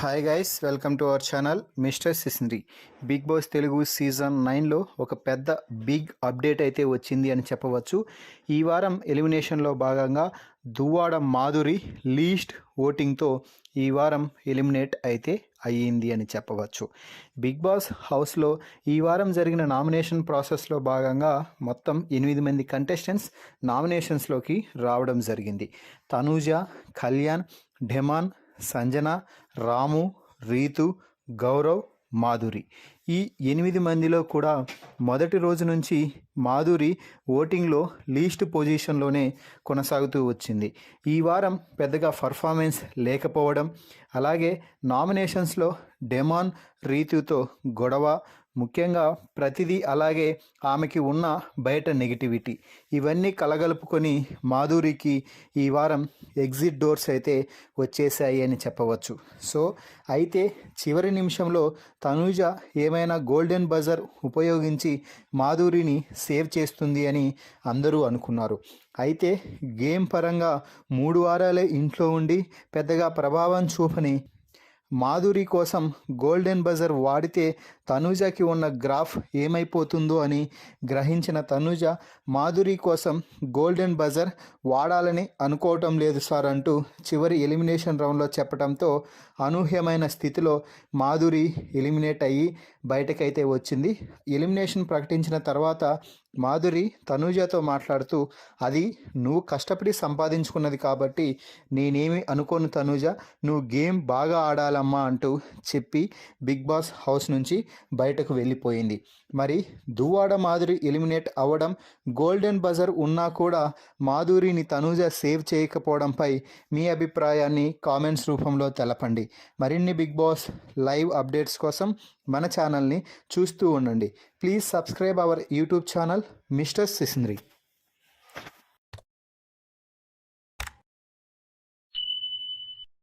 Hi guys, welcome to our channel mister Sisindri. Bigg Boss Telugu season 9లో ఒక పెద్ద big update అయితే వచ్చింది అని చెప్పవచ్చు. ఈ వారం ఎలిమినేషన్లో భాగంగా దువ్వాడ మాధురి లీస్ట్ ఓటింగ్తో ఈ వారం ఎలిమినేట్ అయితే అయ్యింది అని చెప్పవచ్చు. బిగ్ బాస్ హౌస్లో ఈ వారం జరిగిన నామినేషన్ ప్రాసెస్లో భాగంగా మొత్తం 8 మంది కంటెస్టెంట్స్ నామినేషన్స్లోకి రావడం జరిగింది. తనూజ, కళ్యాణ్, డెమాన్, సంజన, రాము, రీతు, గౌరవ్, మాధురి. ఈ 8 మందిలో కూడా మొదటి రోజు నుంచి మాధురి ఓటింగ్లో లీస్ట్ పొజిషన్లోనే కొనసాగుతూ వచ్చింది. ఈ వారం పెద్దగా పర్ఫార్మెన్స్ లేకపోవడం, అలాగే నామినేషన్స్లో డెమాన్, రీతుతో గొడవ, ముఖ్యంగా ప్రతిదీ, అలాగే ఆమెకి ఉన్న బయట నెగిటివిటీ, ఇవన్నీ కలగలుపుకొని మాధురికి ఈ వారం ఎగ్జిట్ డోర్స్ అయితే వచ్చేసాయి అని చెప్పవచ్చు. సో అయితే చివరి నిమిషంలో తనూజ ఏమైనా గోల్డెన్ బజర్ ఉపయోగించి మాధురిని సేవ్ చేస్తుంది అని అందరూ అనుకున్నారు. అయితే గేమ్ పరంగా 3 వారాలే ఇంట్లో ఉండి పెద్దగా ప్రభావం చూపని మాధురి కోసం గోల్డెన్ బజర్ వాడితే తనూజకి ఉన్న గ్రాఫ్ ఏమైపోతుందో అని గ్రహించిన తనూజ మాధురి కోసం గోల్డెన్ బజర్ వాడాలని అనుకోవటం లేదు సార్ అంటూ చివరి ఎలిమినేషన్ రౌండ్లో చెప్పడంతో అనూహ్యమైన స్థితిలో మాధురి ఎలిమినేట్ అయ్యి బయటకైతే వచ్చింది. ఎలిమినేషన్ ప్రకటించిన తర్వాత మాధురి తనూజతో మాట్లాడుతూ, అది నువ్వు కష్టపడి సంపాదించుకున్నది కాబట్టి నేనేమి అనుకోను తనూజ, నువ్వు గేమ్ బాగా ఆడాలమ్మా అంటూ చెప్పి బిగ్ బాస్ హౌస్ నుంచి బయటకు వెళ్ళిపోయింది. మరి దువ్వాడ మాధురి ఎలిమినేట్ అవ్వడం, గోల్డెన్ బజర్ ఉన్నా కూడా మాధురిని తనూజ సేవ్ చేయకపోవడంపై మీ అభిప్రాయాన్ని కామెంట్స్ రూపంలో తెలపండి. మరిన్ని బిగ్ బాస్ లైవ్ అప్డేట్స్ కోసం మన ఛానల్ని చూస్తూ ఉండండి. Please subscribe our YouTube channel mister సిసింద్రి.